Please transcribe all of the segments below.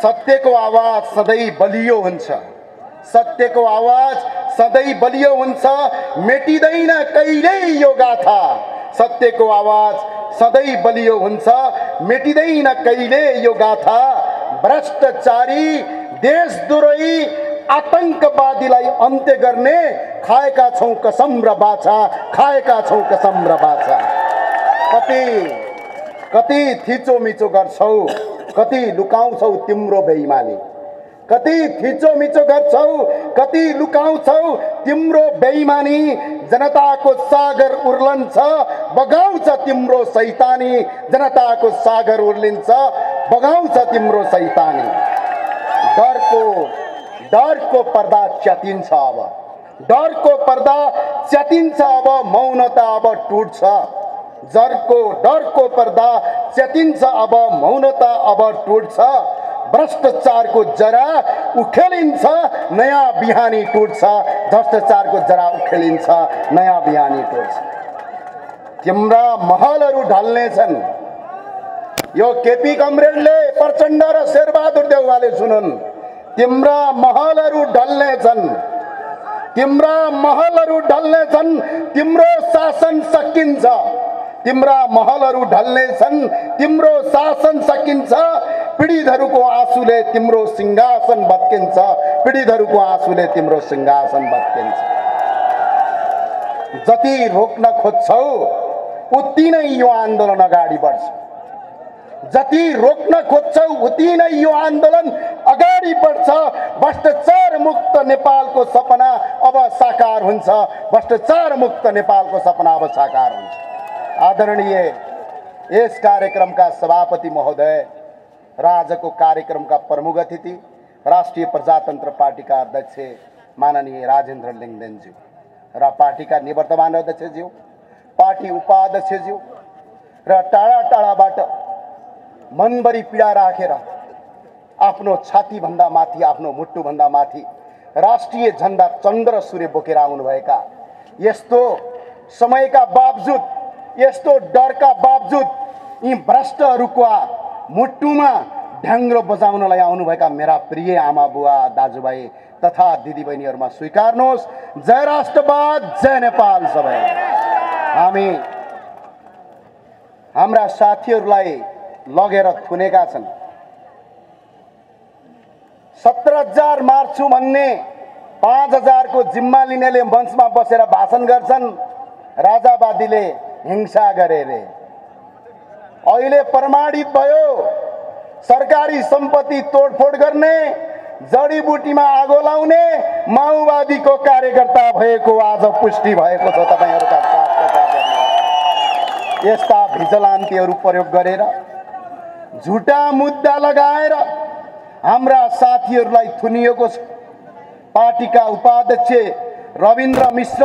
सत्यको आवाज सधैँ बलियो हुन्छ, सत्यको आवाज सधैँ बलियो हुन्छ, मेटिँदैन कहिल्यै यो गाथा। सत्यको आवाज सधैँ बलियो हुन्छ, मेटिँदैन कहिले यो गाथा। भ्रष्टाचारी देशद्रोही आतंकवादीलाई अन्त्य गर्ने खाएका छौं कसम र बाछा, खाएका छौं कसम र बाछा। कति थिचोमिचो गर्छौ, कति लुकाउँछौ तिम्रो बेइमानी, कति थिचोमिचो गर्छौ, कति लुकाउँछौ तिम्रो बेइमानी। जनताको सागर उर्लन्छ बगाउँछ तिम्रो शैतानी, जनताको सागर उर्लिन्छ बगाउँछ तिम्रो शैतानी। डरको पर्दा च्यातिन्छ अब, डरको पर्दा च्यातिन्छ अब, मौनता अब टुट्छ। डरको पर्दा च्यातिन्छ अब, मौनता अब टुट्छ। भ्रष्टाचारको जरा उखेलिन्छ नयाँ बिहानी टुट्छ, भ्रष्टाचारको जरा उखेलिन्छ नयाँ बिहानी टुट्छ। तिम्रा महलहरू ढल्नेछन्, यो केपी कमरेडले प्रचण्ड र शेरबहादुर देउवाले सुनुन्, तिम्रा महलहरू ढल्नेछन्, तिम्रा महलहरू ढल्नेछन्, तिम्रो शासन सकिन्छ। तिम्रा महलहरू ढल्नेछन्, तिम्रो शासन सकिन्छ। पीडितहरूको आँसुले तिम्रो सिंहासन भत्किन्छ, पीडितहरूको आँसुले तिम्रो सिंहासन भत्किन्छ। जति रोक्न खोज्छौ उति नै यो आन्दोलन अगाडि बढ्छ, जति रोक्न खोज्छौ उति नै यो आन्दोलन अगाडि बढ्छ। भ्रष्टाचार मुक्त नेपालको सपना अब साकार हुन्छ, भ्रष्टाचार मुक्त नेपालको सपना अब साकार हुन्छ। आदरणीय यस कार्यक्रमका सभापति महोदय र आजको कार्यक्रमका प्रमुख अतिथि राष्ट्रिय प्रजातन्त्र पार्टीका अध्यक्ष माननीय राजेन्द्र लिङ्गदेनज्यू र पार्टीका निवर्तमान अध्यक्षज्यू, पार्टी उपाध्यक्षज्यू र टाढा टाढाबाट मनभरि पीडा राखेर आफ्नो छातीभन्दा माथि, आफ्नो मुटुभन्दा माथि राष्ट्रिय झण्डा चन्द्र सूर्य बोकेर आउनुभएका, यस्तो समयका बावजुद, यस्तो डरका बावजुद यी भ्रष्टहरूको मुटुमा ढ्याङ्ग्रो बजाउनलाई आउनुभएका मेरा प्रिय आमा बुवा दाजुभाइ तथा दिदीबहिनीहरूमा स्वीकार्नुहोस्, जय राष्ट्रवाद, जय नेपाल। सबै हामी हाम्रा साथीहरूलाई लगेर थुनेका छन्। 17,000 मार्छु भन्ने 5,000 को जिम्मा लिनेले मञ्चमा बसेर भाषण गर्छन्, राजावादीले हिंसा गरे रे। अहिले प्रमाणित भयो सरकारी सम्पत्ति तोडफोड गर्ने, जडीबुटीमा आगो लाउने माओवादीको कार्यकर्ता भएको आज पुष्टि भएको छ। तपाईहरुका साथ यस्ता भिजिलान्तीहरू प्रयोग गरेर झुटा मुद्दा लगाएर हाम्रा साथीहरूलाई थुनिएको छ। पार्टीका उपाध्यक्ष रविन्द्र मिश्र,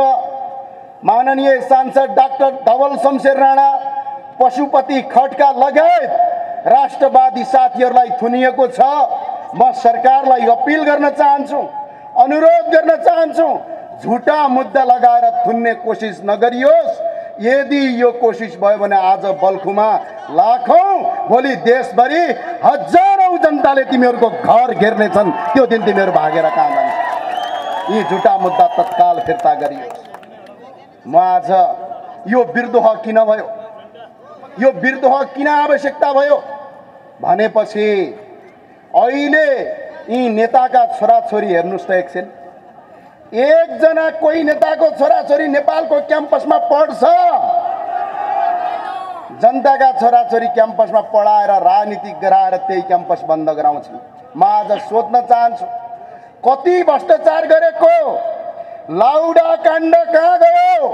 माननीय सांसद डाक्टर धवल शमशेर राणा, पशुपति खड्का लगायत राष्ट्रवादी साथीहरूलाई थुनिएको छ। म सरकारलाई अपिल गर्न चाहन्छु, अनुरोध गर्न चाहन्छु, झुटा मुद्दा लगाएर थुन्ने कोसिस नगरियोस्। यदि यो कोसिस भयो भने आज बल्खुमा लाखौं, भोलि देशभरि हजारौं जनताले तिमीहरूको घर घेर्ने छन्। त्यो दिन तिमीहरू भागेर कहाँ जान्छौ? यी झुटा मुद्दा तत्काल फिर्ता गरियोस्। म आज यो विद्रोह किन भयो, यो विद्रोह किन आवश्यकता भयो भनेपछि अहिले यी नेताका छोराछोरी हेर्नुस् त एकछिन। एकजना कोही नेताको छोराछोरी नेपालको क्याम्पसमा पढ्छ, जनताका छोराछोरी क्याम्पसमा पढाएर राजनीति गराएर त्यही क्याम्पस बन्द गराउँछन्। म आज सोध्न चाहन्छु, कति भ्रष्टाचार गरेको? लाउडा काण्ड कहाँ गयो?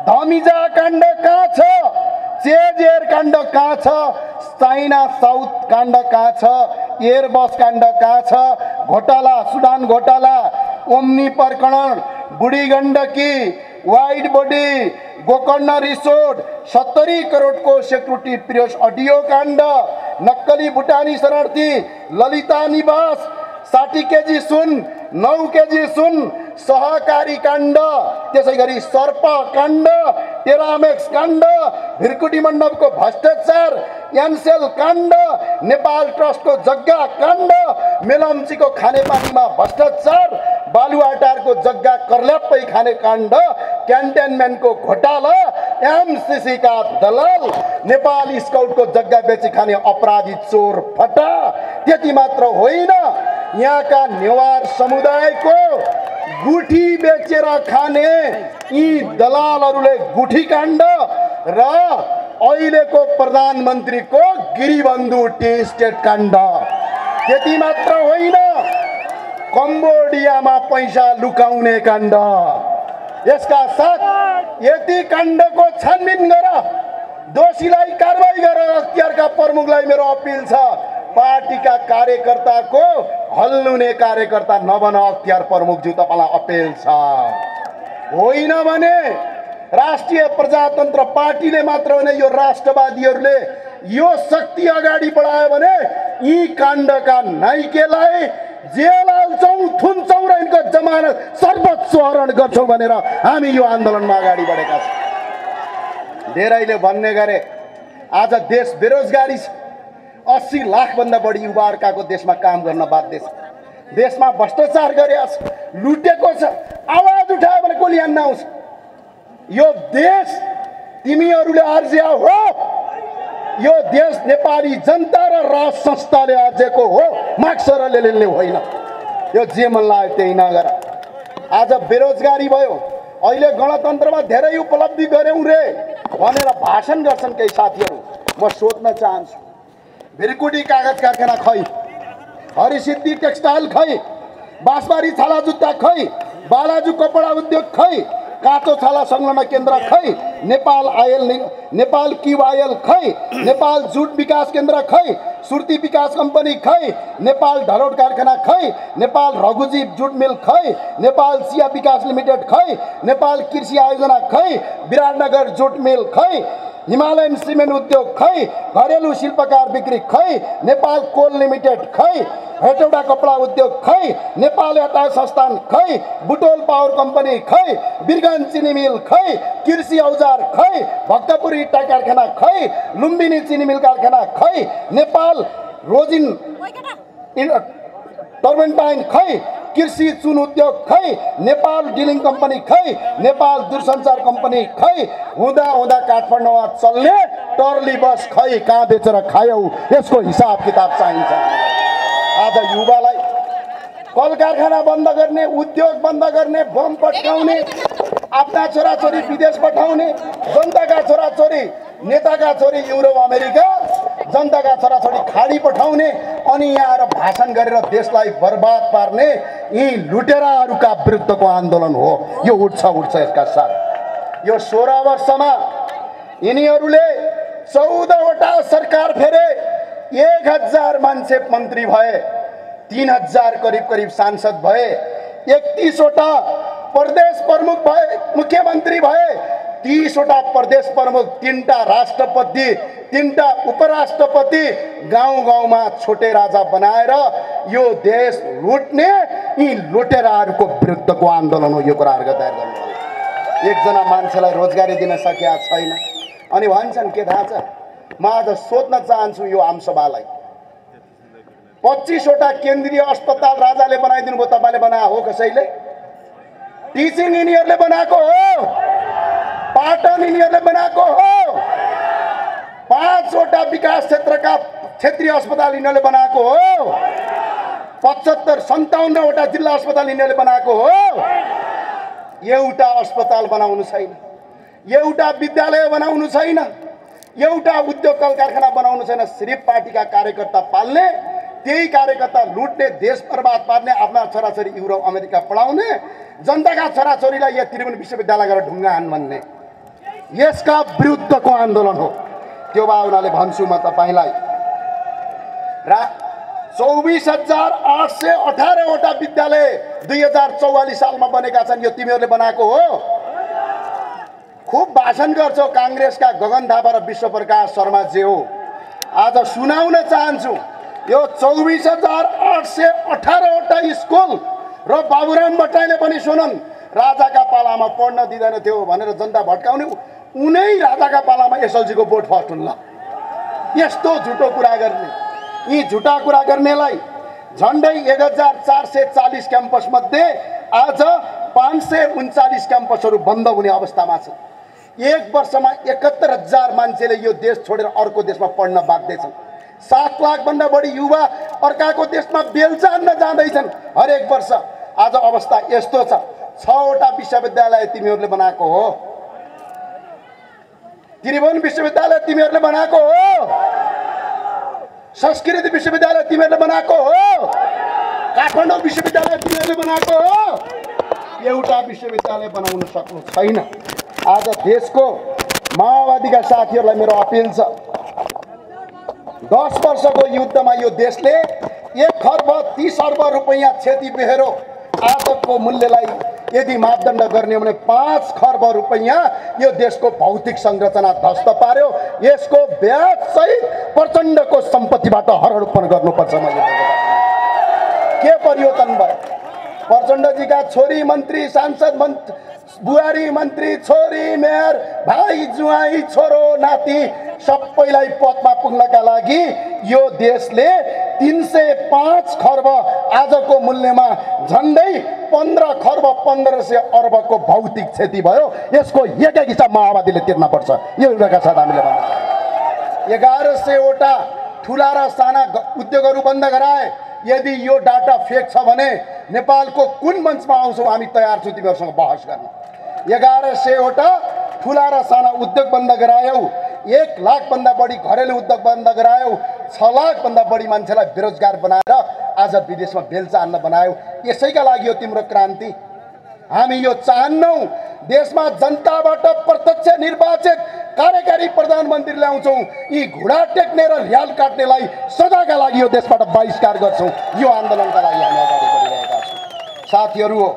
धमिजा काण्ड कहाँ छ? चेजेर काण्ड कहाँ छ? चाइना साउथ काण्ड कहाँ छ? एयरबस काण्ड कहाँ छ? घोटाला, सुडान घोटाला, ओम्नी प्रकरण, Budhi Gandaki, wide body, Gokarna resort, 70 करोडको सेक्युरिटी प्रियस अडियो काण्ड, नक्कली भुटानी शरणार्थी, ललिता निवास, 60 केजी सुन, 9 केजी सुन, सहकारी काण्ड, त्यसैगरी सर्प काण्ड, टेरामेक्स काण्ड, भिरकुटी मण्डपको भ्रष्टाचार, एनसेल काण्ड, नेपाल ट्रस्टको जग्गा काण्ड, मेलम्चीको खानेपानीमा भ्रष्टाचार, बालुवाटारको जग्गा कर्ल्याप्पै खाने काण्ड, क्यान्टनमेन्टको घोटाला, एमसिसी का दलाल, नेपाल स्काउटको जग्गा बेची खाने अपराधी चोर फटा। त्यति मात्र होइन, यहाँका नेवार समुदायको गुठी बेचेर खाने यी दलालहरूले गुठी काण्ड र अहिलेको प्रधानमन्त्रीको गिरिबन्धु टी स्टेट काण्ड। त्यति मात्र होइन, कम्बोडियामा पैसा लुकाउने काण्ड। यसका साथ यति काण्डको छानबिन गर, दोषीलाई कारबाही गर। अख्तियारका प्रमुखलाई मेरो अपिल छ, पार्टीका कार्यकर्ताको हल्लुने कार्यकर्ता नबन। अख्तियार प्रमुखज्यू तपाईँलाई अपिल छ। होइन भने राष्ट्रिय प्रजातन्त्र पार्टीले मात्र होइन, यो राष्ट्रवादीहरूले यो शक्ति अगाडि बढायो भने यी काण्डका नाइकेलाई जेल हाल्छौँ, थुन्छौँ र यिनको जमानत सर्वोच्च हरण गर्छौँ भनेर हामी यो आन्दोलनमा अगाडि बढेका छौँ। धेरैले भन्ने गरे आज देश बेरोजगारी छ, 80 लाखभन्दा बढी युवाहरूको देशमा काम गर्न बाध्य छ, देशमा भ्रष्टाचार गरेको छ, लुटेको छ। आवाज उठायो भने कसले हान्न आउँछ? यो देश तिमीहरूले आर्जिया हो, यो देश नेपाली जनता र राज संस्थाले आर्जेको हो, मार्क्स र लेनिनले होइन। यो जे मन लाग्यो त्यही नगर। आज बेरोजगारी भयो, अहिले गणतन्त्रमा धेरै उपलब्धि गर्यौँ रे भनेर भाषण गर्छन् केही साथीहरू। म सोध्न चाहन्छु, भिरकुटी कागज कारखाना खै, हरिसिद्धि टेक्सटाइल खै, बाँसबारी छाला जुत्ता खै, बालाजु कपडा उद्योग खै, काँचो छाला संलग्न केन्द्र खै, नेपाल क्युब आयल खै, नेपाल जुट विकास केन्द्र खै, सुर्ती विकास कम्पनी खै, नेपाल ढलोट कारखाना खै, नेपाल रघुजीव जुट मिल खै, नेपाल चिया विकास लिमिटेड खै, नेपाल कृषि आयोजना खै, विराटनगर जुट मिल खै, हिमालयन सिमेन्ट उद्योग खै, घरेलु शिल्पकार बिक्री खै, नेपाल कोल लिमिटेड खै, हेटौडा कपडा उद्योग खै, नेपाल यातायात संस्थान खै, बुटोल पावर कम्पनी खै, बिरगन चिनी मिल खै, कृषि औजार खै, भक्तपुर इट्टा कारखाना खै, लुम्बिनी चिनी मिल कारखाना खै, नेपाल रोजिन टर्बेन्टाइन खै, कृषि चुन उद्योग खै, नेपाल डिलिङ कम्पनी खै, नेपाल दूरसञ्चार कम्पनी खै। हुँदा हुँदा काठमाडौँमा चल्ने टर्ली बस खै, कहाँ बेचेर खायौ? यसको हिसाब किताब चाहिन्छ। आज युवालाई कल कारखाना बन्द गर्ने, उद्योग बन्द गर्ने, बम पट्काउने, आफ्ना छोराछोरी विदेश पठाउने, जनताका छोराछोरी नेताका छोरी युरोप अमेरिका, जनताका छोराछोरी खाडी पठाउने, अनि यहाँ आएर भाषण गरेर देशलाई बर्बाद पार्ने यी लुटेराहरूका विरुद्धको आन्दोलन हो। यो उठ्छ यसका साथ। यो 16 वर्षमा यिनीहरूले 14वटा सरकार फेरे, 1000 मान्छे मन्त्री भए, 3000 करिब सांसद भए, 31वटा प्रदेश प्रमुख भए, मुख्यमन्त्री भए, 30वटा प्रदेश प्रमुख, 3टा राष्ट्रपति, 3टा उपराष्ट्रपति, गाउँ गाउँमा छोटे राजा बनाएर यो देश लुट्ने यी लुटेराहरूको विरुद्धको आन्दोलन हो। यो कुराहरू तयार गर्नु। एकजना मान्छेलाई रोजगारी दिन सकेका छैन अनि भन्छन् के थाहा छ? म आज सोध्न चाहन्छु यो आमसभालाई, 25वटा केन्द्रीय अस्पताल राजाले बनाइदिनु भयो, तपाईँले बनाएको हो कसैले? टिचिङ यिनीहरूले बनाएको हो, पाटन यिनीहरूले बनाएको हो, 5वटा विकास क्षेत्रका क्षेत्रीय अस्पताल यिनीहरूले बनाएको हो, 57-57वटा जिल्ला अस्पताल यिनीहरूले बनाएको हो। एउटा अस्पताल बनाउनु छैन, एउटा विद्यालय बनाउनु छैन, एउटा उद्योग कल कारखाना बनाउनु छैन। सिर्फ पार्टीका कार्यकर्ता पाल्ने, त्यही कार्यकर्ता लुट्ने, देश बर्बाद पार्ने, आफ्ना छोराछोरी युरोप अमेरिका पढाउने, जनताका छोराछोरीलाई यहाँ त्रिभुवन विश्वविद्यालय गएर ढुङ्गा हान भन्ने, यसका विरुद्धको आन्दोलन हो। त्यो भावनाले भन्छु म तपाईलाई, 24,818वटा विद्यालय 2044 सालमा बनेका छन्। यो तिमीहरूले बनाएको हो? खुब भाषण गर्छौ कांग्रेसका गगन थापा र विश्वप्रकाश शर्मा जे हो। आज सुनाउन चाहन्छु, यो 24,818वटा स्कुल र बाबुराम भट्टराईले पनि सुनन्, राजाका पालामा पढ्न दिँदैन थियो भनेर जनता भट्काउने, उनै राजाका पालामा एसएलसीको बोर्ड फर्स्ट हुन्। ल यस्तो झुटो कुरा गर्ने, यी झुटा कुरा गर्नेलाई झन्डै 1440 क्याम्पस मध्ये आज 539 क्याम्पसहरू बन्द हुने अवस्थामा छ। एक वर्षमा 71,000 मान्छेले यो देश छोडेर अर्को देशमा पढ्न बाध्य छन्। 7 लाखभन्दा बढी युवा अर्काको देशमा बेलचान जाँदैछन् हरेक वर्ष। आज अवस्था यस्तो छ। 6वटा विश्वविद्यालय तिमीहरूले बनाएको हो, त्रिभुवन विश्वविद्यालय तिमीहरूले बनाएको हो, संस्कृत विश्वविद्यालय तिमीहरूले बनाएको हो, काठमाडौँ विश्वविद्यालय तिमीहरूले बनाएको हो। एउटा विश्वविद्यालय बनाउन सक्नु छैन। आज देशको माओवादीका साथीहरूलाई मेरो अपिल छ, 10 वर्षको युद्धमा यो देशले 1 खर्ब 30 अर्ब रुपैयाँ क्षति बेहोरो आजको मूल्यलाई यदि मापदण्ड गर्ने हो भने 5 खर्ब रुपैयाँ यो देशको भौतिक संरचना ध्वस्त पार्यो। यसको ब्याज सहित प्रचण्डको सम्पत्तिबाट हडपन गर्नुपर्छ। के परिवर्तन भयो? प्रचण्डजीका छोरी मन्त्री, सांसद, बुहारी मन्त्री, छोरी मेयर, भाइ जुवाई, छोरो नाति सबैलाई पदमा पुग्नका लागि यो देशले 305 खर्ब आजको मूल्यमा झन्डै 15 खर्ब 1500 अर्बको भौतिक क्षति भयो। यसको एक हिसाब माओवादीले तिर्न पर्छ। यो एउटाका साथ हामीले भन्छ 1100वटा ठुला र साना उद्योगहरू बन्द गराए। यदि यो डाटा फेक छ भने नेपालको कुन मञ्चमा आउँछौ हामी तयार छौँ तिमीहरूसँग बहस गर्न। 1100वटा ठुला र साना उद्योग बन्द गरायौ, 1 लाखभन्दा बढी घरेलु उद्योग बन्द गरायौ, 6 लाखभन्दा बढी मान्छेलाई बेरोजगार बनाएर आज विदेशमा बेलचा हान्न बनायौ। यसैका लागि हो तिम्रो क्रान्ति। हामी यो चाहन्नौँ देशमा जनताबाट प्रत्यक्ष निर्वाचित कार्यकारी प्रधानमन्त्री ल्याउँछौँ। यी घुडा टेक्ने र र्याल काट्नेलाई सजाका लागि यो देशबाट बहिष्कार गर्छौँ। यो आन्दोलनका लागि हामी अगाडि बढिरहेका छौँ। साथीहरू हो,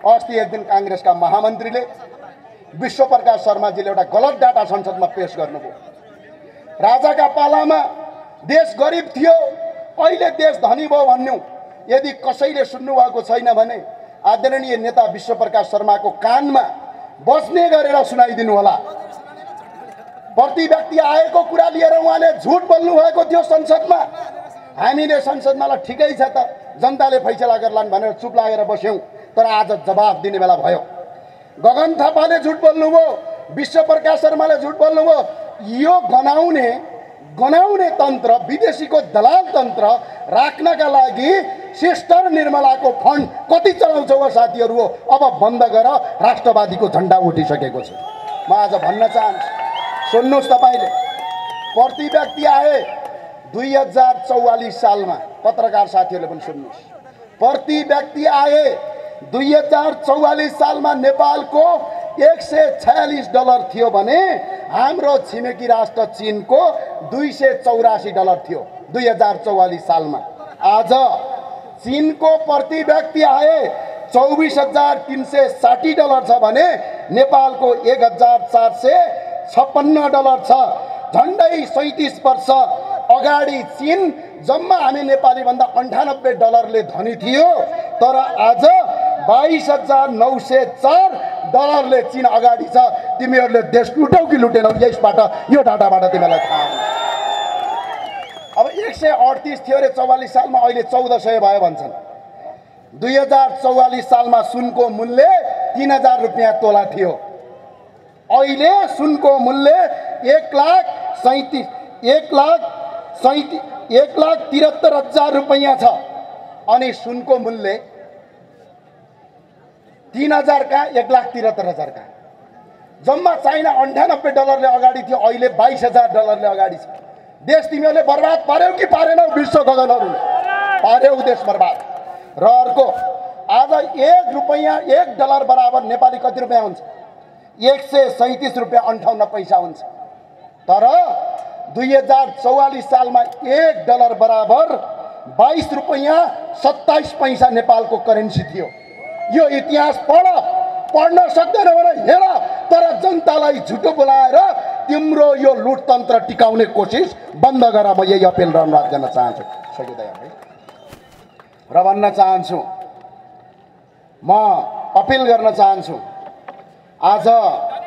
अस्ति एक दिन काङ्ग्रेसका महामन्त्रीले विश्वप्रकाश शर्माजीले एउटा गलत डाटा संसदमा पेश गर्नुभयो। राजाका पालामा देश गरिब थियो, अहिले देश धनी भयो भन्नु यदि कसैले सुन्नुभएको छैन भने आदरणीय नेता विश्वप्रकाश शर्माको कानमा बस्ने गरेर सुनाइदिनु होला। प्रति व्यक्ति आएको कुरा लिएर उहाँले झुट बोल्नु भएको थियो संसदमा। हामीले संसदमा ल ठिकै छ त जनताले फैसला गर्लान् भनेर चुप लागेर बस्यौँ, तर आज जवाफ दिने बेला भयो। गगन थापाले झुट बोल्नुभयो, विश्वप्रकाश शर्माले झुट बोल्नुभयो। यो गनाउने तन्त्र, विदेशीको दलाल तन्त्र राख्नका लागि सिस्टर निर्मलाको फन्ड कति चलाउँछौ हो साथीहरू हो। अब बन्द गर, राष्ट्रवादीको झन्डा उठिसकेको छ। म आज भन्न चाहन्छु, सुन्नुहोस् तपाईँले, प्रति व्यक्ति आए 2044 सालमा, पत्रकार साथीहरूले पनि सुन्नुहोस्, प्रति व्यक्ति आए 2044 सालमा नेपालको $146 थियो भने हाम्रो छिमेकी राष्ट्र चीनको $284 थियो 2044 सालमा। आज चीनको प्रति व्यक्ति आए $24,360 छ भने नेपालको $1,456 छ। झन्डै 37 वर्ष अगाडि चीन जम्मा हामी नेपालीभन्दा $98 धनी थियो, तर आज $22,904 चीन अगाडि छ। तिमीहरूले देश लुट्यौ कि लुटेनौ यसबाट, यो डाटाबाट तिमीलाई थाहा हुन्छ। अब 138 थियो अरे 44 सालमा, अहिले 1400 भयो भन्छन्। 2044 सालमा सुनको मूल्य 3000 रुपियाँ तोला थियो, अहिले सुनको मूल्य 1,73,000 रुपियाँ छ। अनि सुनको मूल्य 3000 का 1,73,000 का। जम्मा चाइना $98 अगाडि थियो, अहिले $22,000 अगाडि छ। देश तिमीहरूले बर्बाद पार्यौ कि पारेनौ? विश्व गगनहरूले पार्यौ देश बर्बाद। र अर्को, आज $1 बराबर नेपाली कति रुपियाँ हुन्छ? 137 रुपियाँ 58 पैसा हुन्छ। तर 2044 सालमा $1 बराबर 22 रुपियाँ 27 पैसा नेपालको करेन्सी थियो। यो इतिहास पढ्न सक्दैन भने हेर, तर जनतालाई झुटो बोलाएर तिम्रो यो लुटतन्त्र टिकाउने कोसिस बन्द गर। म यही अपिल र अनुरोध गर्न चाहन्छु। सकिँदैन है र भन्न चाहन्छु, म अपिल गर्न चाहन्छु, आज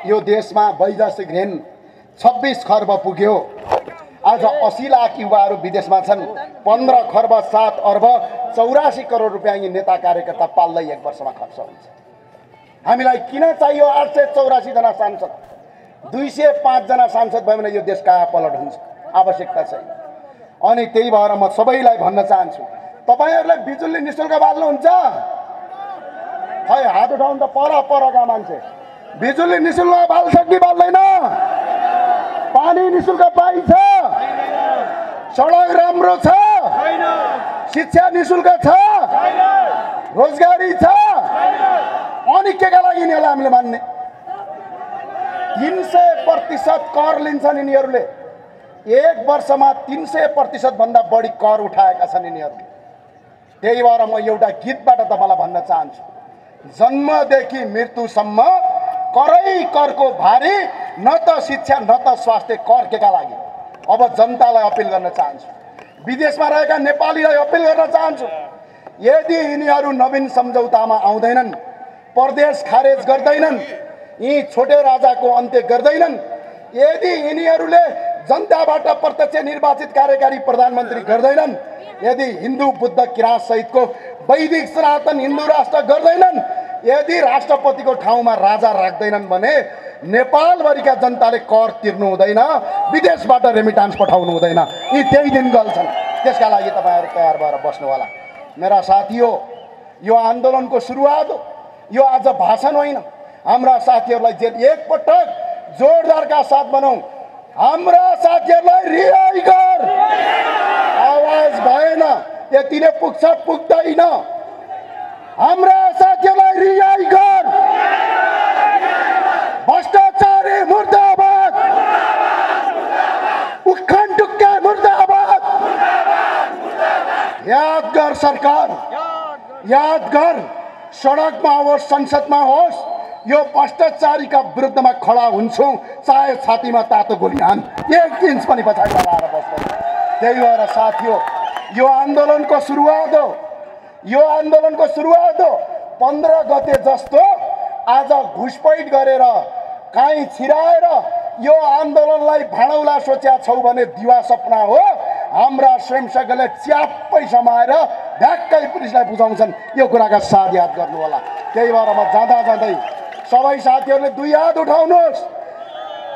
यो देशमा वैदेशिक ऋण 26 खर्ब पुग्यो। आज 80 लाख युवाहरू विदेशमा छन्। 15 खर्ब 7 अर्ब 84 करोड रुपियाँ यी नेता कार्यकर्ता पाल्दै 1 वर्षमा खर्च हुन्छ। हामीलाई किन चाहियो 884 जना सांसद? 205 जना सांसद भयो भने यो देश कायापलट हुन्छ। आवश्यकता छैन। अनि त्यही भएर म सबैलाई भन्न चाहन्छु, तपाईहरुले बिजुली निशुल्क बाल्नुहुन्छ? खै हात उठाउनु त परका मान्छे। बिजुली निशुल्क बाल्छ कि बाल्दैन? पानी निशुल्क पाइन्छ? सडक राम्रो छ? शिक्षा निशुल्क छ? रोजगारी छ? अनि केका लागि नि होला हामीले मान्ने? 300% कर लिन्छन् यिनीहरूले। 1 वर्षमा 300% भन्दा बढी कर उठाएका छन् यिनीहरूले। त्यही भएर म एउटा गीतबाट तपाईलाई भन्न चाहन्छु, जन्मदेखि मृत्युसम्म करै करको भारी, न त शिक्षा न त स्वास्थ्य, कर केका लागि? अब जनतालाई अपिल गर्न चाहन्छु, विदेशमा रहेका नेपालीलाई अपिल गर्न चाहन्छु, यदि यिनीहरू नवीन सम्झौतामा आउँदैनन्, परदेश खारेज गर्दैनन्, यी छोटे राजाको अन्त्य गर्दैनन्, यदि यिनीहरूले जनताबाट प्रत्यक्ष निर्वाचित कार्यकारी प्रधानमन्त्री गर्दैनन्, यदि हिन्दू बुद्ध किराँत सहितको वैदिक सनातन हिन्दू राष्ट्र गर्दैनन्, यदि राष्ट्रपतिको ठाउँमा राजा राख्दैनन् भने नेपालभरिका जनताले कर तिर्नु हुँदैन, विदेशबाट रेमिटान्स पठाउनु हुँदैन। यी त्यही दिन गल्छन्। त्यसका लागि तपाईहरु तयार भएर बस्नु होला। मेरा साथीहो, यो आन्दोलनको सुरुवात हो, यो आज भाषण होइन। हाम्रा साथीहरूलाई एकपटक जोरदारका साथ बनाऊ। हाम्रा साथीहरूलाई रिहाई गर। आवाज भएन, यतिले पुग्छ पुग्दैन। हाम्रा साथीहरूलाई रिहाई गर। भ्रष्टाचारी मुर्दाबाद, उखान टुक्का मुर्दाबाद। याद गर सरकार, याद गर। सडकमा होस्, संसदमा होस्, यो भ्रष्टाचारीका विरुद्धमा खडा हुन्छौं, चाहे छातीमा तातो गोली हान, 1 इन्च पनि पछाडि लगाएर बस्दैन। त्यही भएर साथीहो, यो आन्दोलनको सुरुवात हो, यो आन्दोलनको सुरुवात हो। 15 गते जस्तो आज घुसपैठ गरेर, काहीँ छिराएर यो आन्दोलनलाई भाँडौला सोच्या छौ भने दिवा सपना हो। हाम्रा स्वयंसेवकले च्याप्पै समाएर ढ्याक्कै पुलिसलाई बुझाउँछन्। यो कुराका साथ याद गर्नु होला। त्यही भएर म जाँदा जाँदै सबै साथीहरूले 2 हात उठाउनुहोस्।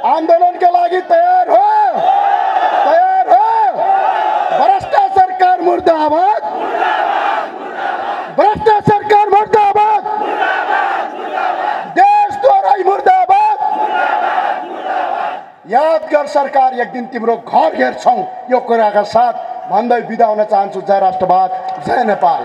आन्दोलनका लागि तयार हो, तयार हो। भ्रष्ट सरकार मुर्दाबाद, भ्रष्ट सरकार मुर्दाबाद, देश तोरै मुर्दाबाद। याद कर सरकार, एक दिन तिम्रो घर घेर्छौं। यो कुराका साथ भन्दै बिदा हुन चाहन्छु। जय राष्ट्रवाद, जय नेपाल।